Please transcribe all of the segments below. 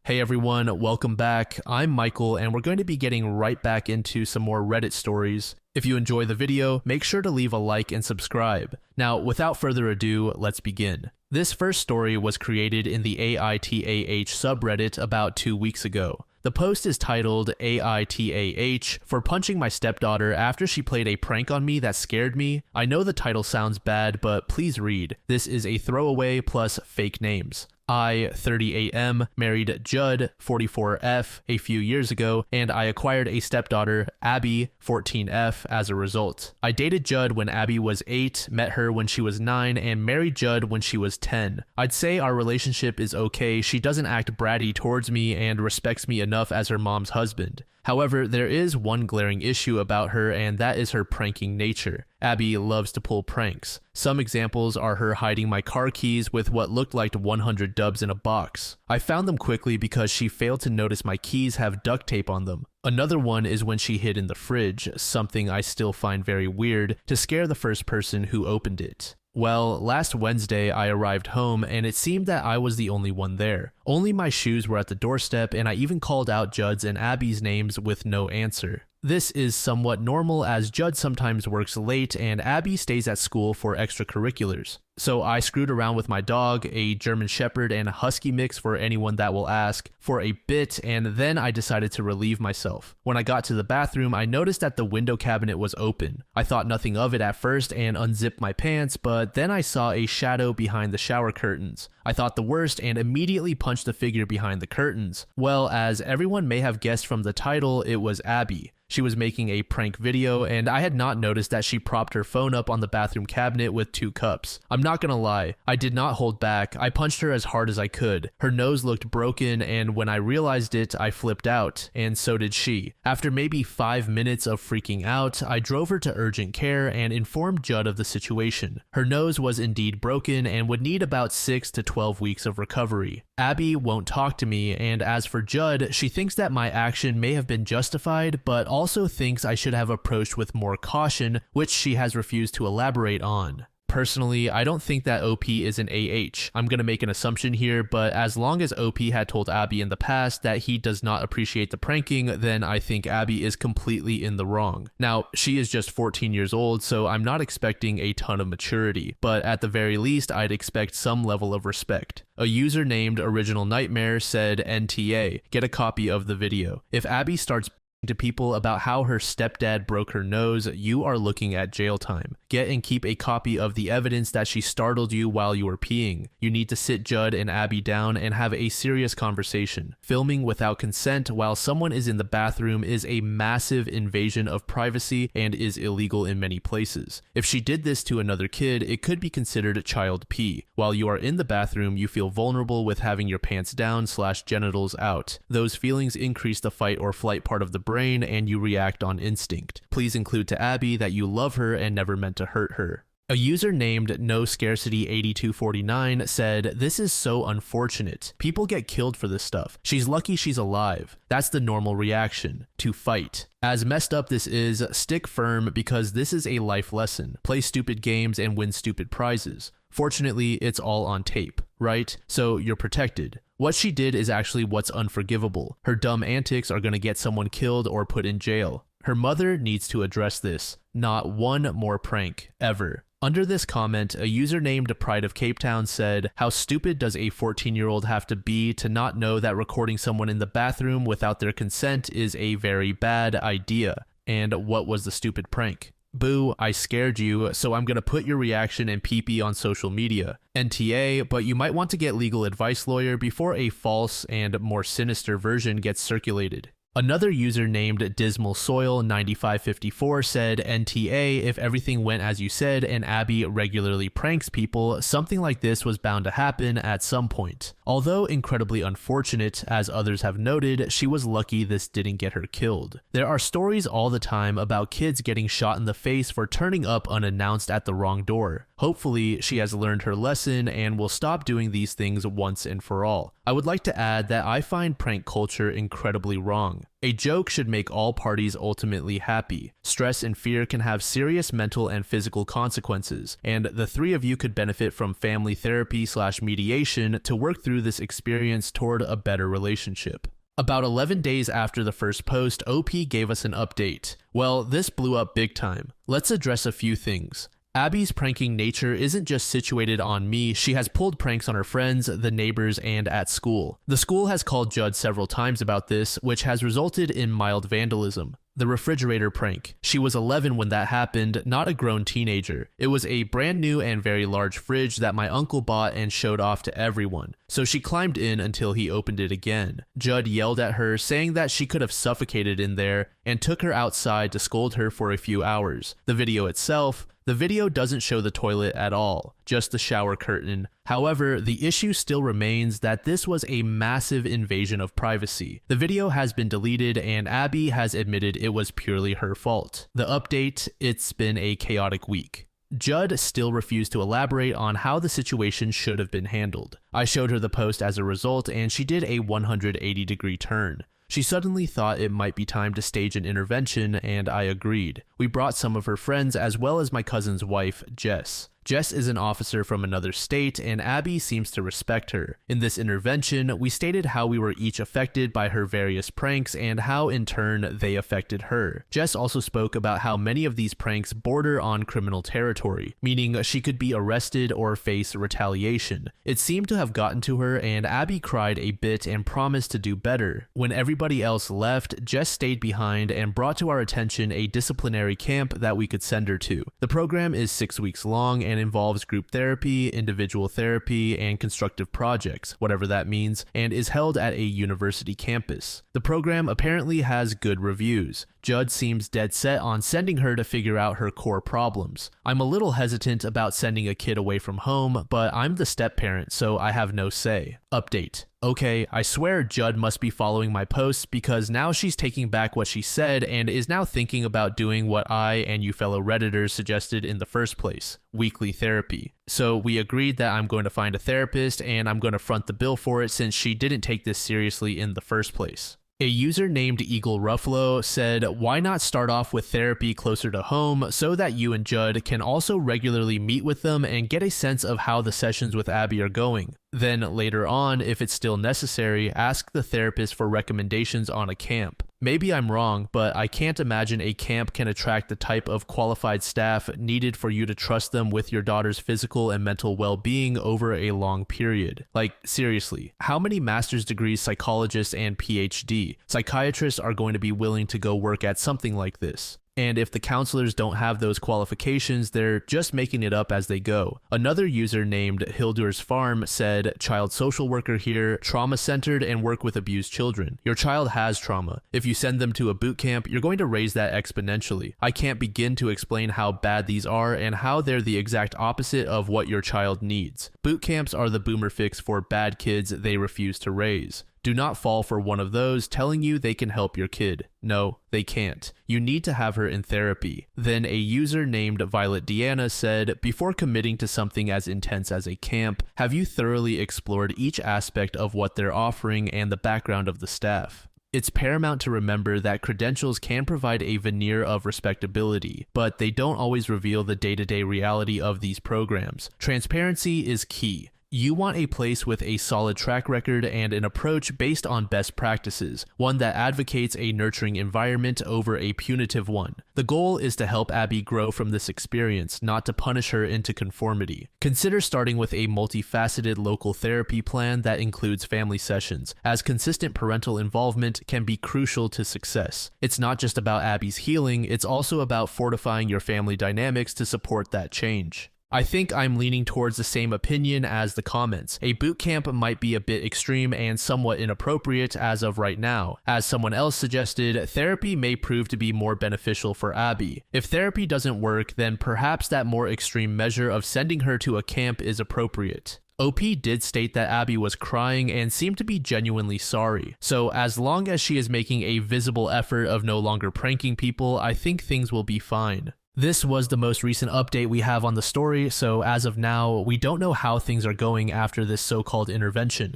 Hey everyone, welcome back. I'm Michael and we're going to be getting right back into some more Reddit stories. If you enjoy the video, make sure to leave a like and subscribe. Now, without further ado, let's begin. This first story was created in the AITAH subreddit about 2 weeks ago. The post is titled AITAH for punching my stepdaughter after she played a prank on me that scared me. I know the title sounds bad, but please read. This is a throwaway plus fake names. I, 38M, married Judd, 44F, a few years ago, and I acquired a stepdaughter, Abby, 14F, as a result. I dated Judd when Abby was 8, met her when she was 9, and married Judd when she was 10. I'd say our relationship is okay. She doesn't act bratty towards me and respects me enough as her mom's husband. However, there is one glaring issue about her, and that is her pranking nature. Abby loves to pull pranks. Some examples are her hiding my car keys with what looked like 100 dubs in a box. I found them quickly because she failed to notice my keys have duct tape on them. Another one is when she hid in the fridge, something I still find very weird, to scare the first person who opened it. Well, last Wednesday I arrived home and it seemed that I was the only one there. Only my shoes were at the doorstep and I even called out Judd's and Abby's names with no answer. This is somewhat normal as Judd sometimes works late and Abby stays at school for extracurriculars. So I screwed around with my dog, a German Shepherd and a Husky mix for anyone that will ask, for a bit, and then I decided to relieve myself. When I got to the bathroom, I noticed that the window cabinet was open. I thought nothing of it at first and unzipped my pants, but then I saw a shadow behind the shower curtains. I thought the worst and immediately punched the figure behind the curtains. Well, as everyone may have guessed from the title, it was Abby. She was making a prank video and I had not noticed that she propped her phone up on the bathroom cabinet with 2 cups. I'm not gonna lie, I did not hold back. I punched her as hard as I could. Her nose looked broken and when I realized it, I flipped out, and so did she. After maybe 5 minutes of freaking out, I drove her to urgent care and informed Judd of the situation. Her nose was indeed broken and would need about 6 to 12 weeks of recovery. Abby won't talk to me, and as for Judd, she thinks that my action may have been justified, but also thinks I should have approached with more caution, which she has refused to elaborate on. Personally, I don't think that OP is an AH. I'm gonna make an assumption here, but as long as OP had told Abby in the past that he does not appreciate the pranking, then I think Abby is completely in the wrong. Now, she is just 14 years old, so I'm not expecting a ton of maturity, but at the very least, I'd expect some level of respect. A user named Original Nightmare said NTA, get a copy of the video. If Abby starts to people about how her stepdad broke her nose, you are looking at jail time. Get and keep a copy of the evidence that she startled you while you were peeing. You need to sit Judd and Abby down and have a serious conversation. Filming without consent while someone is in the bathroom is a massive invasion of privacy and is illegal in many places. If she did this to another kid, it could be considered child pee. While you are in the bathroom, you feel vulnerable with having your pants down / genitals out. Those feelings increase the fight or flight part of the brain and you react on instinct. Please include to Abby that you love her and never meant to hurt her. A user named NoScarcity8249 said, this is so unfortunate. People get killed for this stuff. She's lucky she's alive. That's the normal reaction. To fight. As messed up this is, stick firm because this is a life lesson. Play stupid games and win stupid prizes. Fortunately, it's all on tape, right? So you're protected. What she did is actually what's unforgivable. Her dumb antics are gonna get someone killed or put in jail. Her mother needs to address this. Not one more prank, ever. Under this comment, a user named Pride of Cape Town said, how stupid does a 14-year-old have to be to not know that recording someone in the bathroom without their consent is a very bad idea? And what was the stupid prank? Boo, I scared you, so I'm gonna put your reaction and pee-pee on social media. NTA, but you might want to get legal advice lawyer before a false and more sinister version gets circulated. Another user named Dismal Soil 9554 said, NTA, if everything went as you said and Abby regularly pranks people, something like this was bound to happen at some point. Although incredibly unfortunate, as others have noted, she was lucky this didn't get her killed. There are stories all the time about kids getting shot in the face for turning up unannounced at the wrong door. Hopefully, she has learned her lesson and will stop doing these things once and for all. I would like to add that I find prank culture incredibly wrong. A joke should make all parties ultimately happy. Stress and fear can have serious mental and physical consequences, and the three of you could benefit from family therapy/mediation to work through this experience toward a better relationship. About 11 days after the first post, OP gave us an update. Well, this blew up big time. Let's address a few things. Abby's pranking nature isn't just situated on me, she has pulled pranks on her friends, the neighbors, and at school. The school has called Judd several times about this, which has resulted in mild vandalism. The refrigerator prank. She was 11 when that happened, not a grown teenager. It was a brand new and very large fridge that my uncle bought and showed off to everyone. So she climbed in until he opened it again. Judd yelled at her, saying that she could have suffocated in there, and took her outside to scold her for a few hours. The video doesn't show the toilet at all, just the shower curtain. However, the issue still remains that this was a massive invasion of privacy. The video has been deleted and Abby has admitted it was purely her fault. The update: it's been a chaotic week. Judd still refused to elaborate on how the situation should have been handled. I showed her the post as a result and she did a 180-degree turn. She suddenly thought it might be time to stage an intervention, and I agreed. We brought some of her friends as well as my cousin's wife, Jess. Jess is an officer from another state, and Abby seems to respect her. In this intervention, we stated how we were each affected by her various pranks and how in turn they affected her. Jess also spoke about how many of these pranks border on criminal territory, meaning she could be arrested or face retaliation. It seemed to have gotten to her, and Abby cried a bit and promised to do better. When everybody else left, Jess stayed behind and brought to our attention a disciplinary camp that we could send her to. The program is 6 weeks long and involves group therapy, individual therapy, and constructive projects, whatever that means, and is held at a university campus. The program apparently has good reviews. Judd seems dead set on sending her to figure out her core problems. I'm a little hesitant about sending a kid away from home, but I'm the step-parent, so I have no say. Update. Okay, I swear Judd must be following my posts because now she's taking back what she said and is now thinking about doing what I and you fellow Redditors suggested in the first place: weekly therapy. So we agreed that I'm going to find a therapist and I'm going to front the bill for it since she didn't take this seriously in the first place. A user named Eagle Ruffalo said, "Why not start off with therapy closer to home so that you and Judd can also regularly meet with them and get a sense of how the sessions with Abby are going? Then later on, if it's still necessary, ask the therapist for recommendations on a camp. Maybe I'm wrong, but I can't imagine a camp can attract the type of qualified staff needed for you to trust them with your daughter's physical and mental well-being over a long period. Like, seriously, how many master's degrees psychologists and PhD psychiatrists are going to be willing to go work at something like this? And if the counselors don't have those qualifications, they're just making it up as they go." Another user named Hildur's Farm said, "Child social worker here, trauma-centered and work with abused children. Your child has trauma. If you send them to a boot camp, you're going to raise that exponentially. I can't begin to explain how bad these are and how they're the exact opposite of what your child needs. Boot camps are the boomer fix for bad kids they refuse to raise. Do not fall for one of those telling you they can help your kid. No, they can't. You need to have her in therapy." Then a user named Violet Deanna said, "Before committing to something as intense as a camp, have you thoroughly explored each aspect of what they're offering and the background of the staff? It's paramount to remember that credentials can provide a veneer of respectability, but they don't always reveal the day-to-day reality of these programs. Transparency is key. You want a place with a solid track record and an approach based on best practices, one that advocates a nurturing environment over a punitive one. The goal is to help Abby grow from this experience, not to punish her into conformity. Consider starting with a multifaceted local therapy plan that includes family sessions, as consistent parental involvement can be crucial to success. It's not just about Abby's healing, it's also about fortifying your family dynamics to support that change." I think I'm leaning towards the same opinion as the comments. A boot camp might be a bit extreme and somewhat inappropriate as of right now. As someone else suggested, therapy may prove to be more beneficial for Abby. If therapy doesn't work, then perhaps that more extreme measure of sending her to a camp is appropriate. OP did state that Abby was crying and seemed to be genuinely sorry. So as long as she is making a visible effort of no longer pranking people, I think things will be fine. This was the most recent update we have on the story, so as of now, we don't know how things are going after this so-called intervention.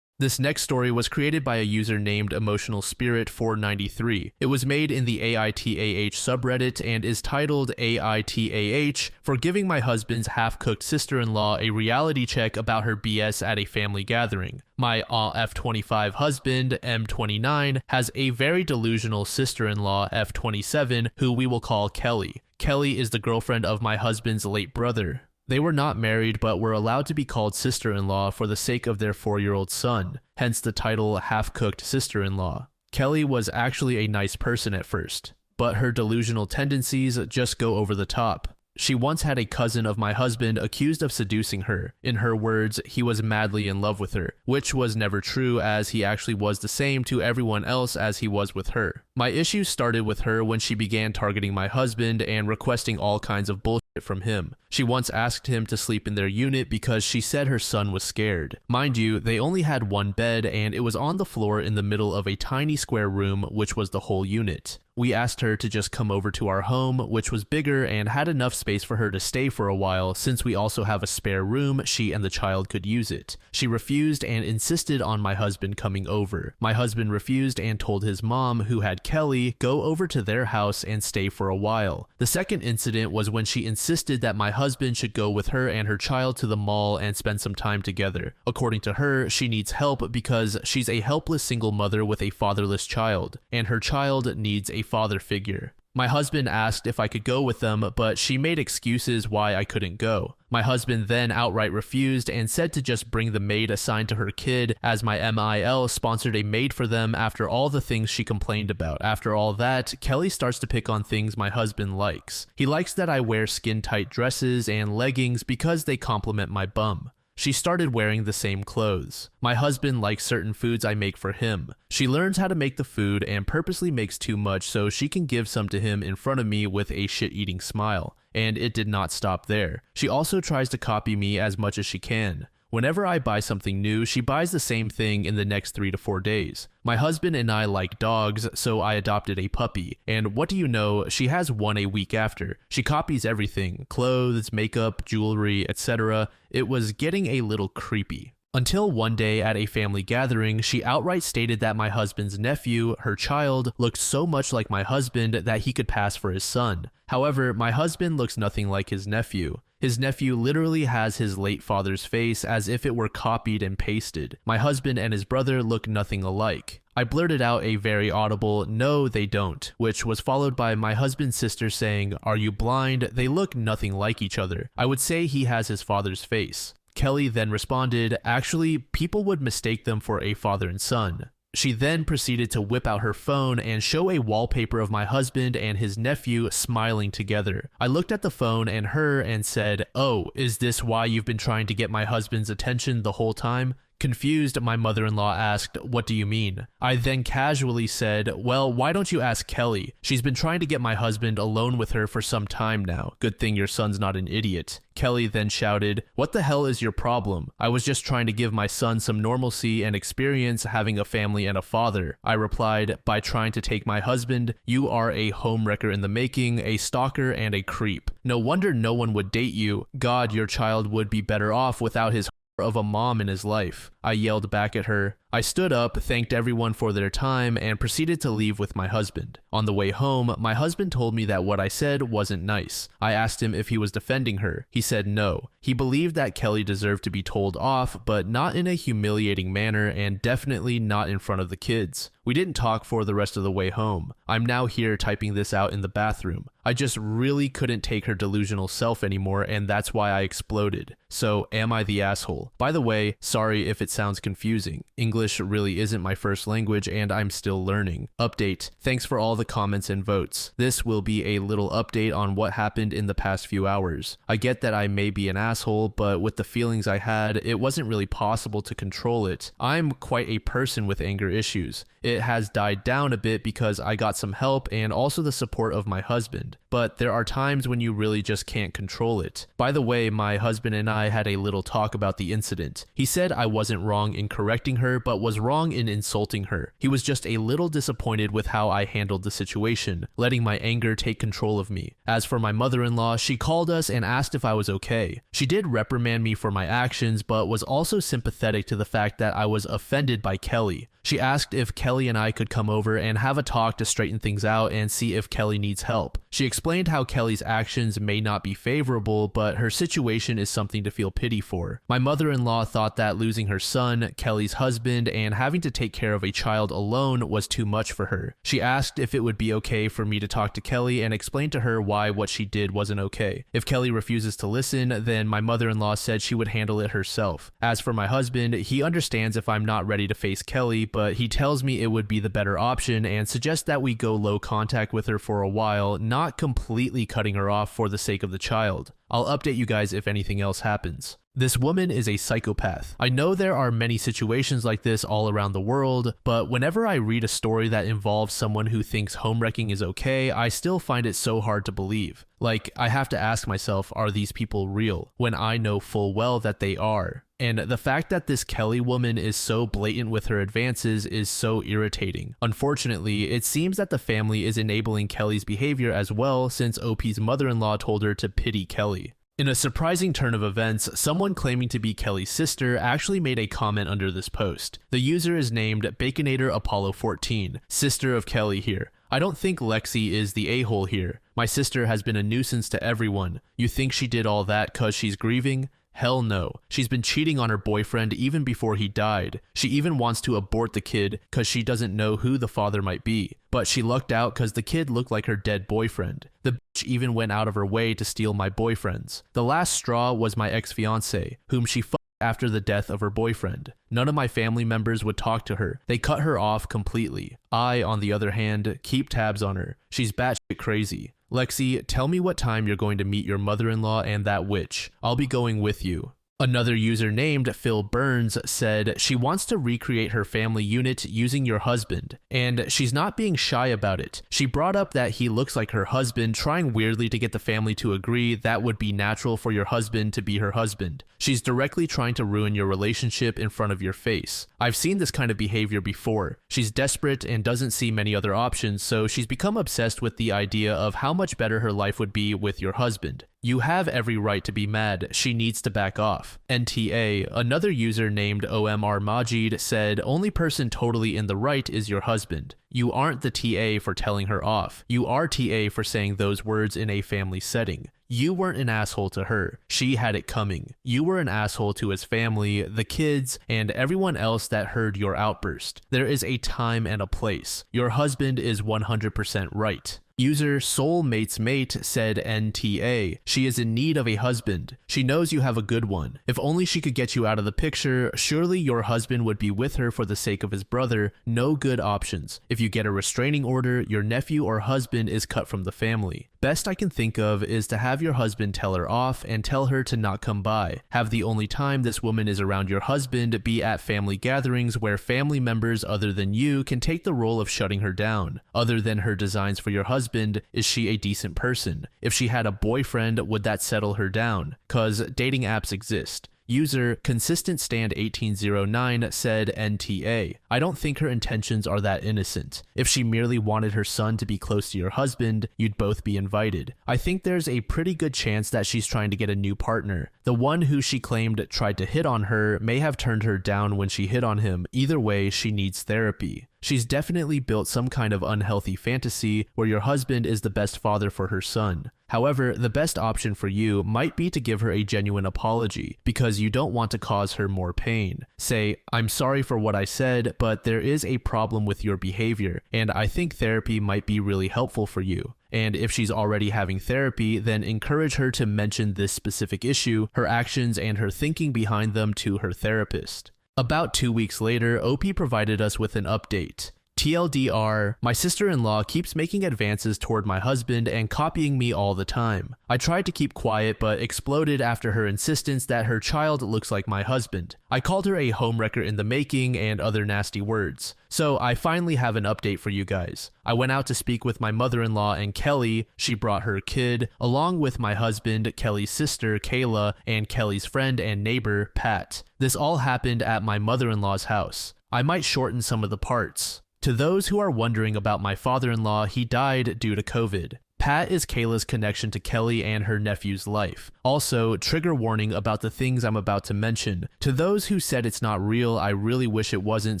This next story was created by a user named Emotional Spirit 493. It was made in the AITAH subreddit and is titled AITAH for giving my husband's half-cooked sister-in-law a reality check about her BS at a family gathering. My F25 husband, M29, has a very delusional sister-in-law, F27, who we will call Kelly. Kelly is the girlfriend of my husband's late brother. They were not married but were allowed to be called sister-in-law for the sake of their 4-year-old son, hence the title half-cooked sister-in-law. Kelly was actually a nice person at first, but her delusional tendencies just go over the top. She once had a cousin of my husband accused of seducing her. In her words, he was madly in love with her, which was never true as he actually was the same to everyone else as he was with her. My issues started with her when she began targeting my husband and requesting all kinds of bullshit from him. She once asked him to sleep in their unit because she said her son was scared. Mind you, they only had one bed and it was on the floor in the middle of a tiny square room which was the whole unit. We asked her to just come over to our home, which was bigger and had enough space for her to stay for a while since we also have a spare room she and the child could use it. She refused and insisted on my husband coming over. My husband refused and told his mom, who had Kelly, go over to their house and stay for a while. The second incident was when she insisted that my husband should go with her and her child to the mall and spend some time together. According to her, she needs help because she's a helpless single mother with a fatherless child, and her child needs a father figure. My husband asked if I could go with them, but she made excuses why I couldn't go. My husband then outright refused and said to just bring the maid assigned to her kid, as my MIL sponsored a maid for them after all the things she complained about. After all that, Kelly starts to pick on things my husband likes. He likes that I wear skin-tight dresses and leggings because they complement my bum. She started wearing the same clothes. My husband likes certain foods I make for him. She learns how to make the food and purposely makes too much so she can give some to him in front of me with a shit-eating smile. And it did not stop there. She also tries to copy me as much as she can. Whenever I buy something new, she buys the same thing in the next 3 to 4 days. My husband and I like dogs, so I adopted a puppy. And what do you know, she has one a week after. She copies everything, clothes, makeup, jewelry, etc. It was getting a little creepy. Until one day at a family gathering, she outright stated that my husband's nephew, her child, looked so much like my husband that he could pass for his son. However, my husband looks nothing like his nephew. His nephew literally has his late father's face as if it were copied and pasted. My husband and his brother look nothing alike. I blurted out a very audible, "No, they don't," which was followed by my husband's sister saying, "Are you blind? They look nothing like each other. I would say he has his father's face." Kelly then responded, "Actually, people would mistake them for a father and son." She then proceeded to whip out her phone and show a wallpaper of my husband and his nephew smiling together. I looked at the phone and her and said, "Oh, is this why you've been trying to get my husband's attention the whole time?" Confused, my mother-in-law asked, "What do you mean?" I then casually said, "Well, why don't you ask Kelly? She's been trying to get my husband alone with her for some time now. Good thing your son's not an idiot." Kelly then shouted, "What the hell is your problem? I was just trying to give my son some normalcy and experience having a family and a father." I replied, "By trying to take my husband, you are a homewrecker in the making, a stalker, and a creep. No wonder no one would date you. God, your child would be better off without his of a mom in his life." I yelled back at her. I stood up, thanked everyone for their time, and proceeded to leave with my husband. On the way home, my husband told me that what I said wasn't nice. I asked him if he was defending her. He said no. He believed that Kelly deserved to be told off, but not in a humiliating manner and definitely not in front of the kids. We didn't talk for the rest of the way home. I'm now here typing this out in the bathroom. I just really couldn't take her delusional self anymore, and that's why I exploded. So, am I the asshole? By the way, sorry if it sounds confusing. English really isn't my first language and I'm still learning. Update. Thanks for all the comments and votes. This will be a little update on what happened in the past few hours. I get that I may be an asshole, but with the feelings I had, it wasn't really possible to control it. I'm quite a person with anger issues. It has died down a bit because I got some help and also the support of my husband. But there are times when you really just can't control it. By the way, my husband and I had a little talk about the incident. He said I wasn't wrong in correcting her, but was wrong in insulting her. He was just a little disappointed with how I handled the situation, letting my anger take control of me. As for my mother-in-law, she called us and asked if I was okay. She did reprimand me for my actions, but was also sympathetic to the fact that I was offended by Kelly. She asked if Kelly and I could come over and have a talk to straighten things out and see if Kelly needs help. She explained how Kelly's actions may not be favorable, but her situation is something to feel pity for. My mother-in-law thought that losing her son, Kelly's husband, and having to take care of a child alone was too much for her. She asked if it would be okay for me to talk to Kelly and explain to her why what she did wasn't okay. If Kelly refuses to listen, then my mother-in-law said she would handle it herself. As for my husband, he understands if I'm not ready to face Kelly, but he tells me it would be the better option and suggests that we go low contact with her for a while, not completely cutting her off for the sake of the child. I'll update you guys if anything else happens. This woman is a psychopath. I know there are many situations like this all around the world, but whenever I read a story that involves someone who thinks homewrecking is okay, I still find it so hard to believe. Like, I have to ask myself, are these people real? When I know full well that they are. And the fact that this Kelly woman is so blatant with her advances is so irritating. Unfortunately, it seems that the family is enabling Kelly's behavior as well, since OP's mother-in-law told her to pity Kelly. In a surprising turn of events, someone claiming to be Kelly's sister actually made a comment under this post. The user is named Baconator Apollo 14, sister of Kelly here. I don't think Lexi is the a-hole here. My sister has been a nuisance to everyone. You think she did all that cause she's grieving? Hell no. She's been cheating on her boyfriend even before he died. She even wants to abort the kid cause she doesn't know who the father might be. But she lucked out cause the kid looked like her dead boyfriend. The bitch even went out of her way to steal my boyfriends. The last straw was my ex-fiance, whom she fucked after the death of her boyfriend. None of my family members would talk to her. They cut her off completely. I, on the other hand, keep tabs on her. She's batshit crazy. Lexi, tell me what time you're going to meet your mother-in-law and that witch. I'll be going with you. Another user named Phil Burns said she wants to recreate her family unit using your husband, and she's not being shy about it. She brought up that he looks like her husband, trying weirdly to get the family to agree that would be natural for your husband to be her husband. She's directly trying to ruin your relationship in front of your face. I've seen this kind of behavior before. She's desperate and doesn't see many other options, so she's become obsessed with the idea of how much better her life would be with your husband. You have every right to be mad. She needs to back off. NTA, another user named OMR Majid, said only person totally in the right is your husband. You aren't the TA for telling her off. You are TA for saying those words in a family setting. You weren't an asshole to her. She had it coming. You were an asshole to his family, the kids, and everyone else that heard your outburst. There is a time and a place. Your husband is 100% right. User Soulmate's Mate said NTA. She is in need of a husband. She knows you have a good one. If only she could get you out of the picture, surely your husband would be with her for the sake of his brother. No good options. If you get a restraining order, your nephew or husband is cut from the family. Best I can think of is to have your husband tell her off and tell her to not come by. Have the only time this woman is around your husband be at family gatherings where family members other than you can take the role of shutting her down. Other than her designs for your husband, is she a decent person? If she had a boyfriend, would that settle her down? Cause dating apps exist. User Consistent Stand 1809 said NTA. I don't think her intentions are that innocent. If she merely wanted her son to be close to your husband, you'd both be invited. I think there's a pretty good chance that she's trying to get a new partner. The one who she claimed tried to hit on her may have turned her down when she hit on him. Either way, she needs therapy. She's definitely built some kind of unhealthy fantasy where your husband is the best father for her son. However, the best option for you might be to give her a genuine apology because you don't want to cause her more pain. Say, I'm sorry for what I said, but there is a problem with your behavior, and I think therapy might be really helpful for you. And if she's already having therapy, then encourage her to mention this specific issue, her actions, and her thinking behind them to her therapist. About 2 weeks later, OP provided us with an update. TLDR, my sister-in-law keeps making advances toward my husband and copying me all the time. I tried to keep quiet but exploded after her insistence that her child looks like my husband. I called her a homewrecker in the making and other nasty words. So I finally have an update for you guys. I went out to speak with my mother-in-law and Kelly. She brought her kid, along with my husband, Kelly's sister, Kayla, and Kelly's friend and neighbor, Pat. This all happened at my mother-in-law's house. I might shorten some of the parts. To those who are wondering about my father-in-law, he died due to COVID. Pat is Kayla's connection to Kelly and her nephew's life. Also, trigger warning about the things I'm about to mention. To those who said it's not real, I really wish it wasn't,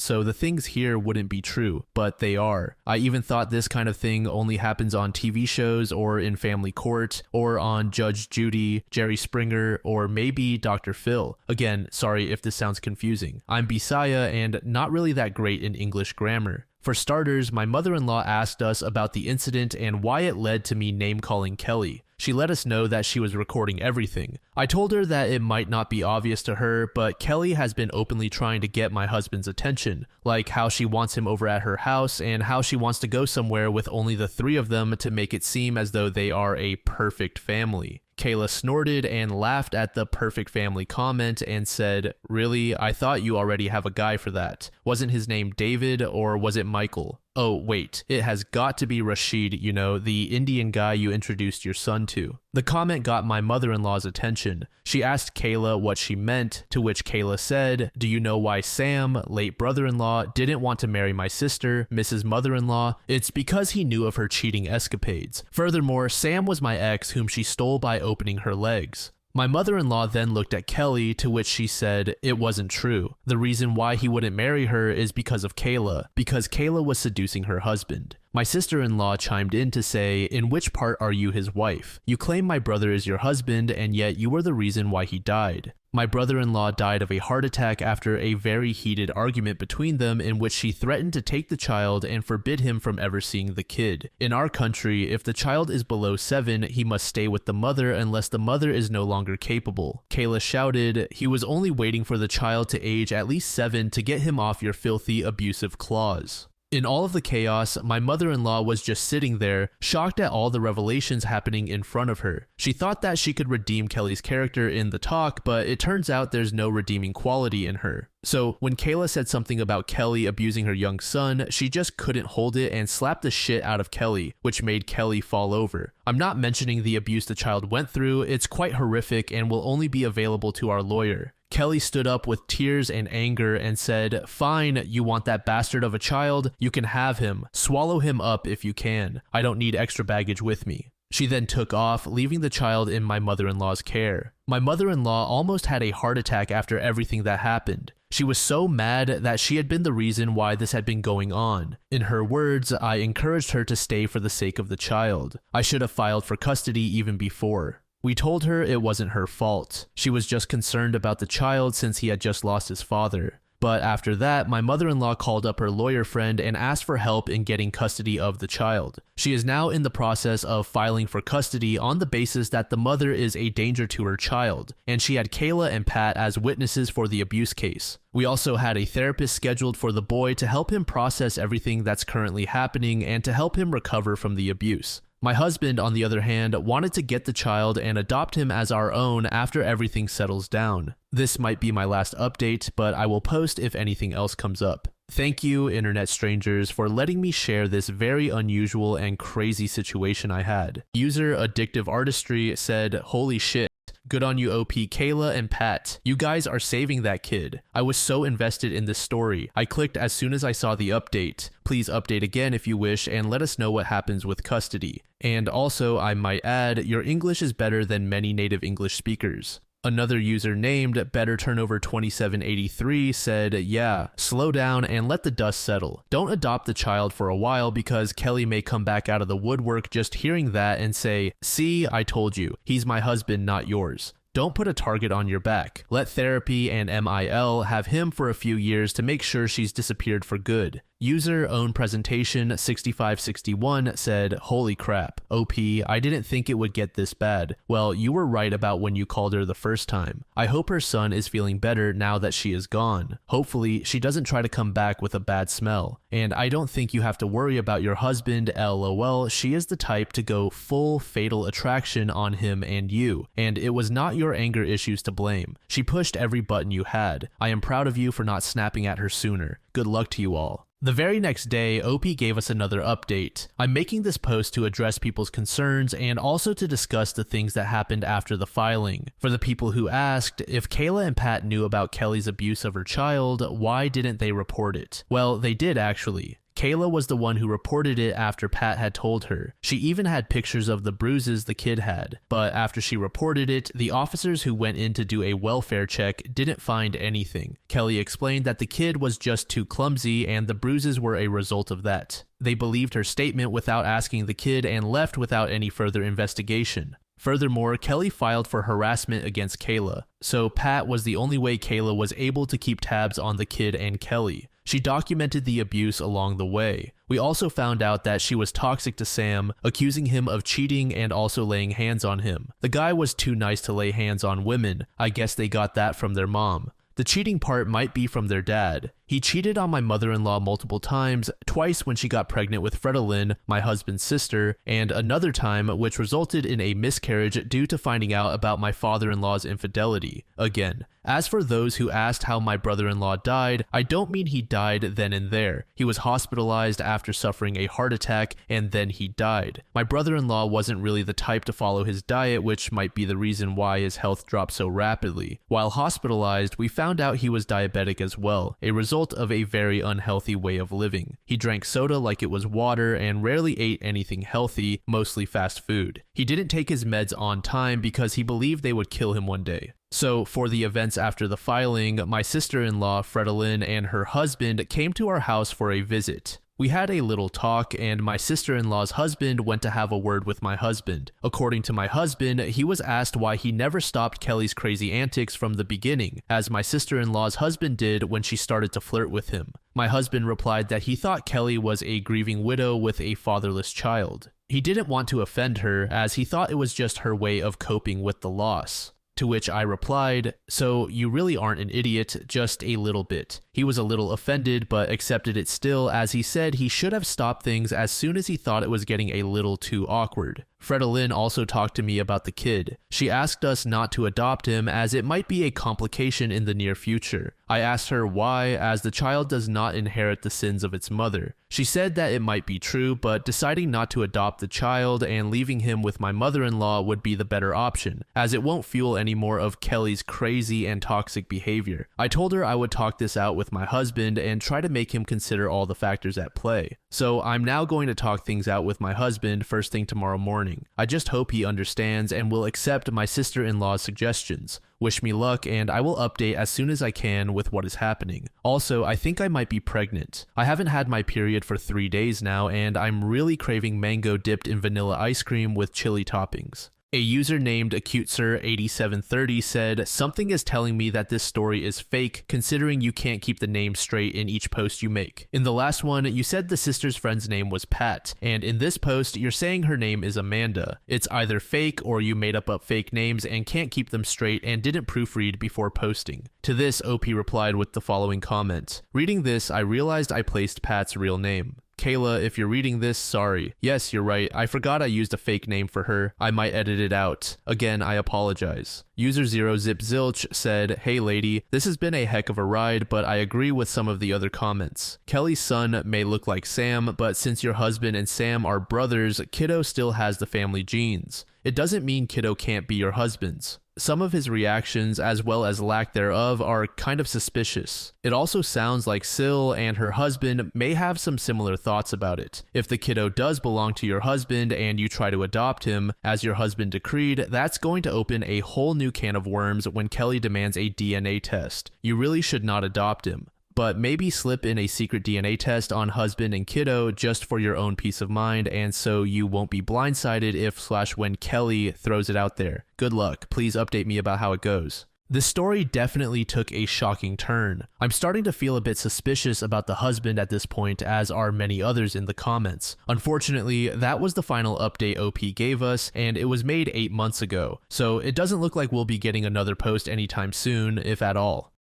so the things here wouldn't be true, but they are. I even thought this kind of thing only happens on TV shows or in family court, or on Judge Judy, Jerry Springer, or maybe Dr. Phil. Again, sorry if this sounds confusing. I'm Bisaya and not really that great in English grammar. For starters, my mother-in-law asked us about the incident and why it led to me name-calling Kelly. She let us know that she was recording everything. I told her that it might not be obvious to her, but Kelly has been openly trying to get my husband's attention, like how she wants him over at her house and how she wants to go somewhere with only the three of them to make it seem as though they are a perfect family. Kayla snorted and laughed at the perfect family comment and said, "Really? I thought you already have a guy for that. Wasn't his name David or was it Michael? Oh, wait, it has got to be Rashid, you know, the Indian guy you introduced your son to." The comment got my mother-in-law's attention. She asked Kayla what she meant, to which Kayla said, "Do you know why Sam, late brother-in-law, didn't want to marry my sister, Mrs. Mother-in-law? It's because he knew of her cheating escapades. Furthermore, Sam was my ex whom she stole by opening her legs." My mother-in-law then looked at Kelly, to which she said it wasn't true. The reason why he wouldn't marry her is because of Kayla, because Kayla was seducing her husband. My sister-in-law chimed in to say, "In which part are you his wife? You claim my brother is your husband, and yet you were the reason why he died." My brother-in-law died of a heart attack after a very heated argument between them in which she threatened to take the child and forbid him from ever seeing the kid. In our country, if the child is below 7, he must stay with the mother unless the mother is no longer capable. Kayla shouted, "He was only waiting for the child to age at least 7 to get him off your filthy, abusive claws." In all of the chaos, my mother-in-law was just sitting there, shocked at all the revelations happening in front of her. She thought that she could redeem Kelly's character in the talk, but it turns out there's no redeeming quality in her. So when Kayla said something about Kelly abusing her young son, she just couldn't hold it and slapped the shit out of Kelly, which made Kelly fall over. I'm not mentioning the abuse the child went through, it's quite horrific and will only be available to our lawyer. Kelly stood up with tears and anger and said, "Fine, you want that bastard of a child? You can have him. Swallow him up if you can. I don't need extra baggage with me." She then took off, leaving the child in my mother-in-law's care. My mother-in-law almost had a heart attack after everything that happened. She was so mad that she had been the reason why this had been going on. In her words, "I encouraged her to stay for the sake of the child. I should have filed for custody even before." We told her it wasn't her fault. She was just concerned about the child since he had just lost his father. But after that, my mother-in-law called up her lawyer friend and asked for help in getting custody of the child. She is now in the process of filing for custody on the basis that the mother is a danger to her child, and she had Kayla and Pat as witnesses for the abuse case. We also had a therapist scheduled for the boy to help him process everything that's currently happening and to help him recover from the abuse. My husband, on the other hand, wanted to get the child and adopt him as our own after everything settles down. This might be my last update, but I will post if anything else comes up. Thank you, internet strangers, for letting me share this very unusual and crazy situation I had. User Addictive Artistry said, "Holy shit. Good on you, OP, Kayla and Pat. You guys are saving that kid. I was so invested in this story. I clicked as soon as I saw the update. Please update again if you wish and let us know what happens with custody. And also, I might add, your English is better than many native English speakers." Another user named BetterTurnover2783 said, "Yeah, slow down and let the dust settle. Don't adopt the child for a while because Kelly may come back out of the woodwork just hearing that and say, 'See, I told you, he's my husband, not yours.' Don't put a target on your back. Let therapy and MIL have him for a few years to make sure she's disappeared for good. User own presentation 6561 said, "Holy crap. OP, I didn't think it would get this bad. Well, you were right about when you called her the first time. I hope her son is feeling better now that she is gone. Hopefully, she doesn't try to come back with a bad smell. And I don't think you have to worry about your husband, LOL. She is the type to go full fatal attraction on him and you. And it was not your anger issues to blame. She pushed every button you had. I am proud of you for not snapping at her sooner. Good luck to you all." The very next day, OP gave us another update. I'm making this post to address people's concerns and also to discuss the things that happened after the filing. For the people who asked, if Kayla and Pat knew about Kelly's abuse of her child, why didn't they report it? Well, they did actually. Kayla was the one who reported it after Pat had told her. She even had pictures of the bruises the kid had. But after she reported it, the officers who went in to do a welfare check didn't find anything. Kelly explained that the kid was just too clumsy and the bruises were a result of that. They believed her statement without asking the kid and left without any further investigation. Furthermore, Kelly filed for harassment against Kayla, so Pat was the only way Kayla was able to keep tabs on the kid and Kelly. She documented the abuse along the way. We also found out that she was toxic to Sam, accusing him of cheating and also laying hands on him. The guy was too nice to lay hands on women. I guess they got that from their mom. The cheating part might be from their dad. He cheated on my mother-in-law multiple times, twice when she got pregnant with Fredalyn, my husband's sister, and another time which resulted in a miscarriage due to finding out about my father-in-law's infidelity. Again, as for those who asked how my brother-in-law died, I don't mean he died then and there. He was hospitalized after suffering a heart attack and then he died. My brother-in-law wasn't really the type to follow his diet, which might be the reason why his health dropped so rapidly. While hospitalized, we found out he was diabetic as well, a result of a very unhealthy way of living. He drank soda like it was water and rarely ate anything healthy, mostly fast food. He didn't take his meds on time because he believed they would kill him one day. So, for the events after the filing, my sister-in-law, Fredalyn, and her husband came to our house for a visit. We had a little talk, and my sister-in-law's husband went to have a word with my husband. According to my husband, he was asked why he never stopped Kelly's crazy antics from the beginning, as my sister-in-law's husband did when she started to flirt with him. My husband replied that he thought Kelly was a grieving widow with a fatherless child. He didn't want to offend her, as he thought it was just her way of coping with the loss. To which I replied, "So you really aren't an idiot, just a little bit." He was a little offended, but accepted it still, as he said he should have stopped things as soon as he thought it was getting a little too awkward. Fredalyn also talked to me about the kid. She asked us not to adopt him as it might be a complication in the near future. I asked her why, as the child does not inherit the sins of its mother. She said that it might be true, but deciding not to adopt the child and leaving him with my mother-in-law would be the better option, as it won't fuel any more of Kelly's crazy and toxic behavior. I told her I would talk this out with my husband and try to make him consider all the factors at play. So I'm now going to talk things out with my husband first thing tomorrow morning. I just hope he understands and will accept my sister-in-law's suggestions. Wish me luck, and I will update as soon as I can with what is happening. Also, I think I might be pregnant. I haven't had my period for 3 days now, and I'm really craving mango dipped in vanilla ice cream with chili toppings. A user named AcuteSir8730 said, "Something is telling me that this story is fake, considering you can't keep the name straight in each post you make. In the last one, you said the sister's friend's name was Pat, and in this post, you're saying her name is Amanda. It's either fake or you made up fake names and can't keep them straight and didn't proofread before posting." To this, OP replied with the following comment. "Reading this, I realized I placed Pat's real name. Kayla, if you're reading this, sorry. Yes, you're right. I forgot I used a fake name for her. I might edit it out. Again, I apologize." User 0ZipZilch said, "Hey lady, this has been a heck of a ride, but I agree with some of the other comments. Kelly's son may look like Sam, but since your husband and Sam are brothers, Kiddo still has the family genes. It doesn't mean Kiddo can't be your husband's. Some of his reactions, as well as lack thereof, are kind of suspicious. It also sounds like Syl and her husband may have some similar thoughts about it. If the kiddo does belong to your husband and you try to adopt him, as your husband decreed, that's going to open a whole new can of worms when Kelly demands a DNA test. You really should not adopt him. But maybe slip in a secret DNA test on husband and kiddo just for your own peace of mind, and so you won't be blindsided if/when Kelly throws it out there. Good luck. Please update me about how it goes." This story definitely took a shocking turn. I'm starting to feel a bit suspicious about the husband at this point, as are many others in the comments. Unfortunately, that was the final update OP gave us, and it was made 8 months ago, so it doesn't look like we'll be getting another post anytime soon, if at all.